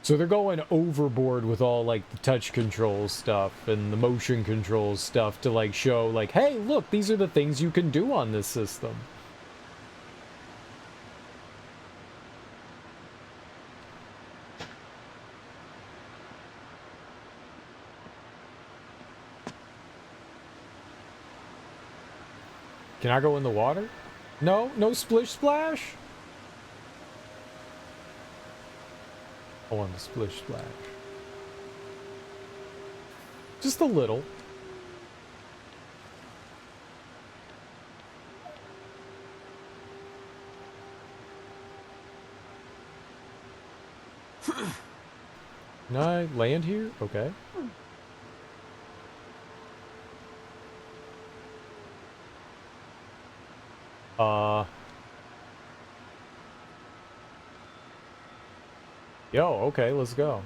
So they're going overboard with all, like, the touch control stuff and the motion control stuff to, like, show, like, hey, look, these are the things you can do on this system. Can I go in the water? No? No splish splash? I want the splish splash. Just a little. Can I land here? Okay. Yo, okay, let's go.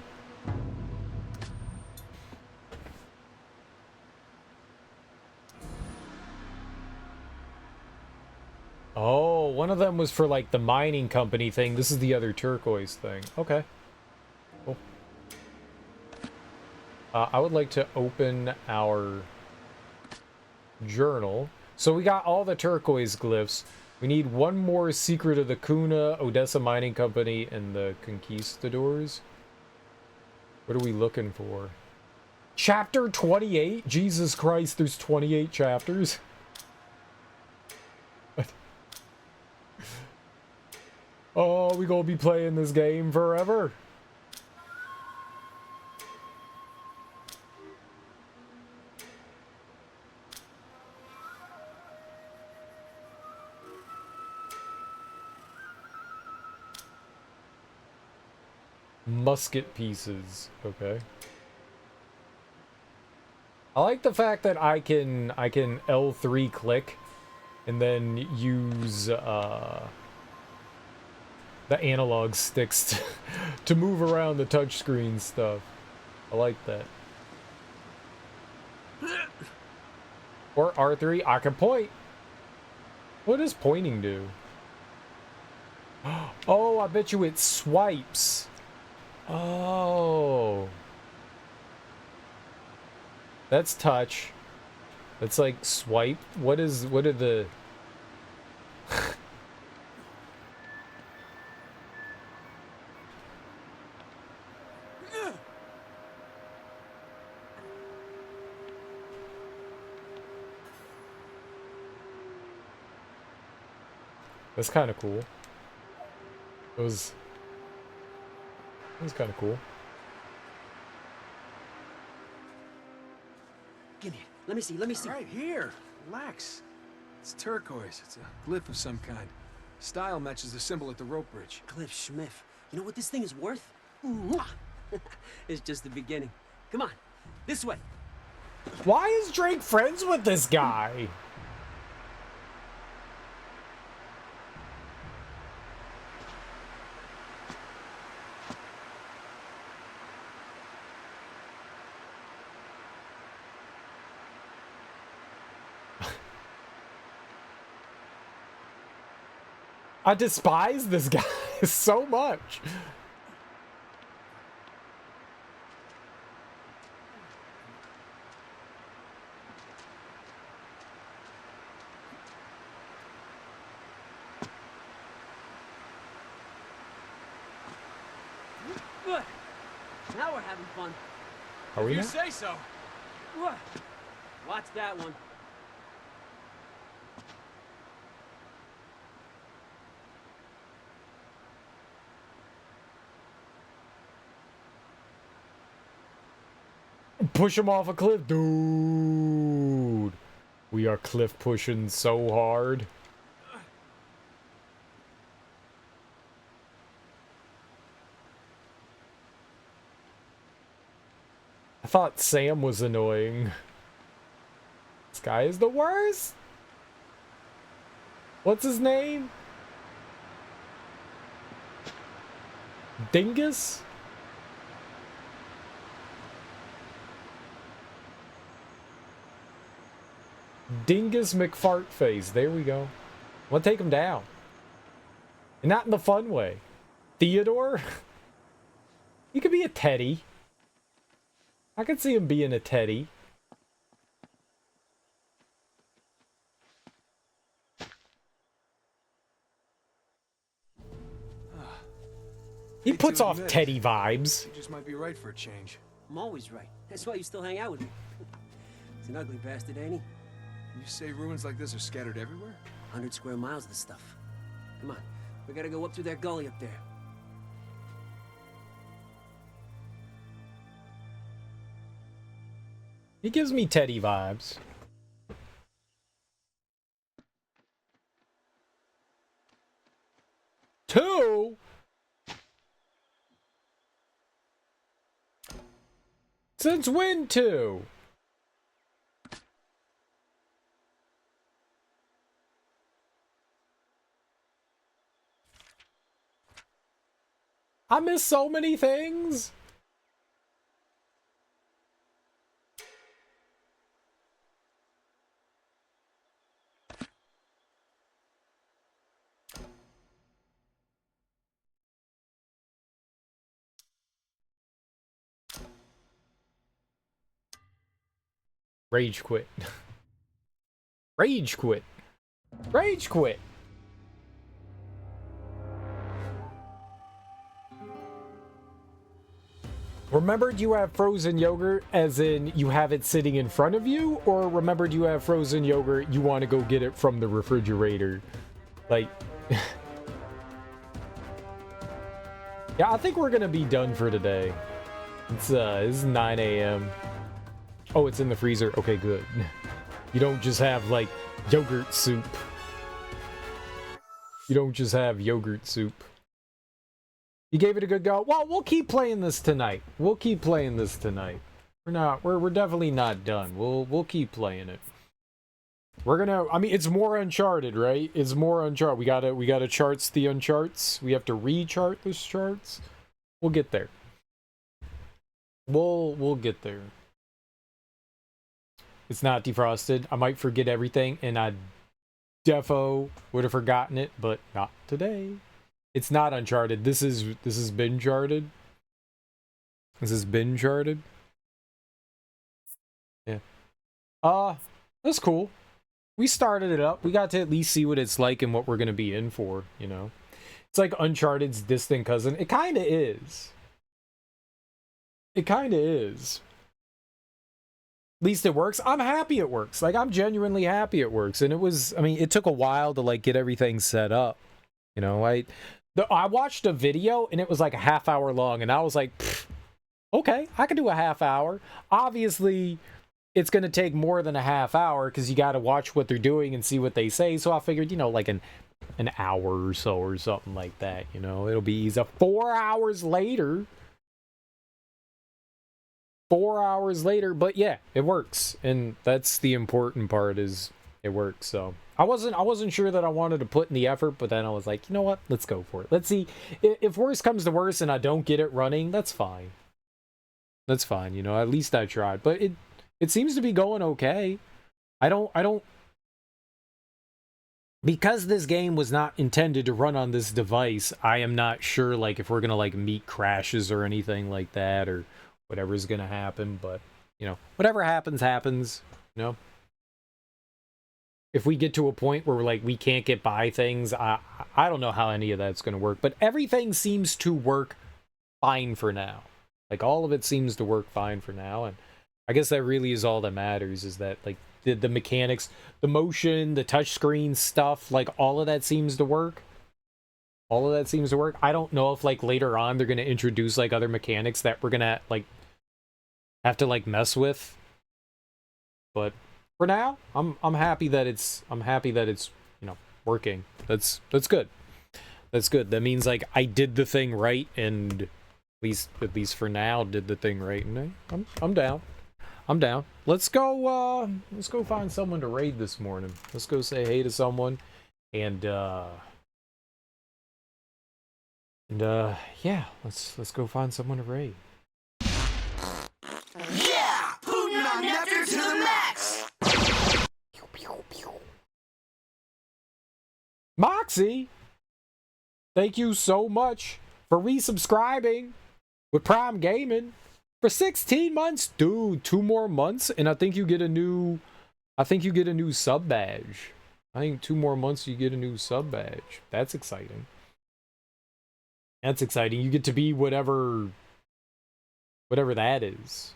Oh, one of them was for, like, the mining company thing. This is the other turquoise thing. Okay. Cool. I would like to open our journal. So we got all the turquoise glyphs. We need one more secret of the Kuna, Odessa Mining Company, and the Conquistadors. What are we looking for? Chapter 28? Jesus Christ, there's 28 chapters? What? Oh, we gonna be playing this game forever? Musket pieces. Okay. I like the fact that I can L3 click and then use that the analog sticks to move around the touchscreen stuff. I like that. Or R3, I can point. What does pointing do? Oh, I bet you it swipes. Oh. That's touch. That's like swipe. What are the... That's kind of cool. It was kind of cool. Give me it. Let me see. Let me see. Right here. Relax. It's turquoise. It's a glyph of some kind. Style matches the symbol at the rope bridge. Cliff Schmiff. You know what this thing is worth? Mwah! It's just the beginning. Come on. This way. Why is Drake friends with this guy? I despise this guy so much. Good. Now we're having fun. Are we You now? say so. What? Watch that one. Push him off a cliff, dude. We are cliff pushing so hard. I thought Sam was annoying. This guy is the worst. What's his name? Dingus? Dingus McFartface. There we go. We'll take him down. And not in the fun way. Theodore? He could be a Teddy. I could see him being a Teddy. He Hate puts to off admit, Teddy vibes. You just might be right for a change. I'm always right. That's why you still hang out with me. He's an ugly bastard, ain't he? You say ruins like this are scattered everywhere? 100 square miles of this stuff. Come on. We gotta go up through that gully up there. He gives me Teddy vibes. Two? Since when two? I miss so many things. Rage quit. Rage quit. Rage quit. Remember, do you have frozen yogurt as in you have it sitting in front of you? Or remember, do you have frozen yogurt, you want to go get it from the refrigerator? Like... Yeah, I think we're going to be done for today. It's 9 a.m. Oh, it's in the freezer. Okay, good. You don't just have, like, yogurt soup. You don't just have yogurt soup. You gave it a good go. Well, we'll keep playing this tonight. We'll keep playing this tonight. We're definitely not done. We'll keep playing it. We're gonna, I mean, it's more Uncharted, right? It's more Uncharted. We gotta charts the Uncharts. We have to rechart those charts. We'll get there. We'll get there. It's not defrosted. I might forget everything, and I defo would have forgotten it, but not today. It's not Uncharted. This has been charted. This has been charted. Yeah. That's cool. We started it up. We got to at least see what it's like and what we're gonna be in for, you know. It's like Uncharted's distant cousin. It kinda is. It kinda is. At least it works. I'm happy it works. Like, I'm genuinely happy it works. And it was, I mean, it took a while to like get everything set up. You know, I watched a video and it was like a half hour long, and I was like, okay, I can do a half hour. Obviously, it's going to take more than a half hour because you got to watch what they're doing and see what they say. So I figured, you know, like an hour or so or something like that, you know, it'll be easy. 4 hours later. 4 hours later, but yeah, it works. And that's the important part, is it works. So I wasn't sure that I wanted to put in the effort, but then I was like, you know what? Let's go for it. Let's see. If worse comes to worse and I don't get it running, that's fine. That's fine, you know, at least I tried. But it seems to be going okay. I don't because this game was not intended to run on this device, I am not sure like if we're gonna like meet crashes or anything like that, or whatever's gonna happen. But you know, whatever happens, you know. If we get to a point where like we can't get by things, I don't know how any of that's gonna work. But everything seems to work fine for now. Like, all of it seems to work fine for now, and I guess that really is all that matters, is that like the mechanics, the motion, the touchscreen stuff, like all of that seems to work. All of that seems to work. I don't know if like later on they're gonna introduce like other mechanics that we're gonna like have to like mess with. But for now, I'm happy that it's you know, working. That's good. That's good. That means like I did the thing right, and at least for now did the thing right, and I'm down. I'm down. Let's go find someone to raid this morning. Let's go say hey to someone, and yeah, let's go find someone to raid. Yeah! Putin on Nectar to the max! Moxie, thank you so much for resubscribing with Prime Gaming for 16 months. Dude, 2 more months and I think you get a new sub badge. I think 2 more months you get a new sub badge. That's exciting. That's exciting. You get to be whatever that is.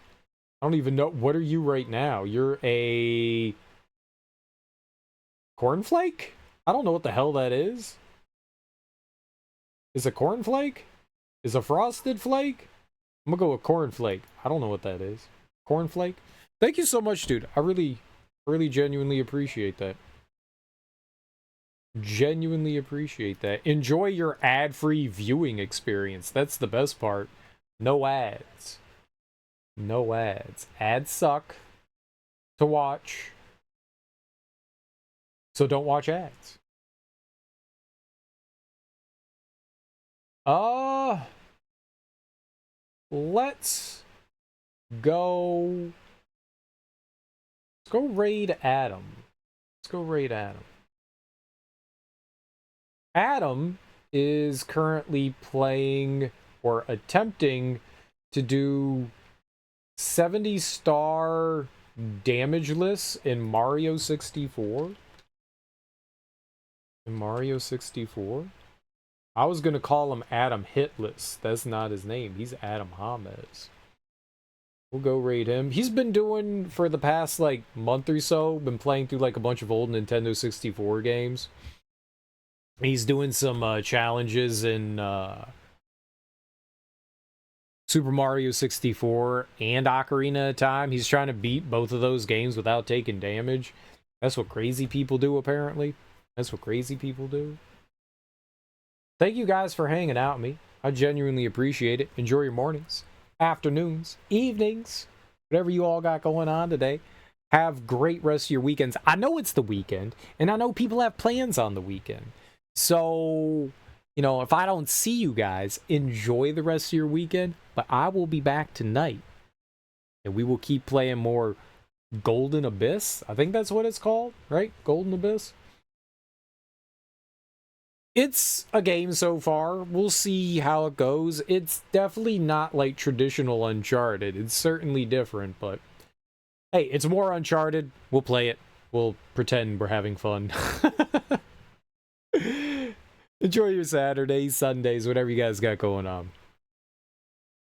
I don't even know. What are you right now? You're a cornflake? I don't know what the hell that is. Is a cornflake? Is a frosted flake? I'm gonna go with cornflake. I don't know what that is. Cornflake? Thank you so much, dude. I really genuinely appreciate that. Genuinely appreciate that. Enjoy your ad-free viewing experience. That's the best part. No ads. No ads. Ads suck to watch. So don't watch ads. Let's go raid Adam. Let's go raid Adam. Adam is currently playing or attempting to do 70-star damageless in Mario 64. In Mario 64? I was gonna call him Adam Hitless. That's not his name. He's Adam James. We'll go raid him. He's been doing, for the past like month or so, been playing through like a bunch of old Nintendo 64 games. He's doing some challenges in Super Mario 64 and Ocarina of Time. He's trying to beat both of those games without taking damage. That's what crazy people do, apparently. That's what crazy people do. Thank you guys for hanging out with me. I genuinely appreciate it. Enjoy your mornings, afternoons, evenings, whatever you all got going on today. Have great rest of your weekends. I know it's the weekend, and I know people have plans on the weekend. So, you know, if I don't see you guys, enjoy the rest of your weekend. But I will be back tonight, and we will keep playing more Golden Abyss. I think that's what it's called, right? Golden Abyss. It's a game so far. We'll see how it goes. It's definitely not like traditional Uncharted. It's certainly different, but hey, it's more Uncharted. We'll play it. We'll pretend we're having fun. Enjoy your Saturdays, Sundays, whatever you guys got going on.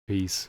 Peace.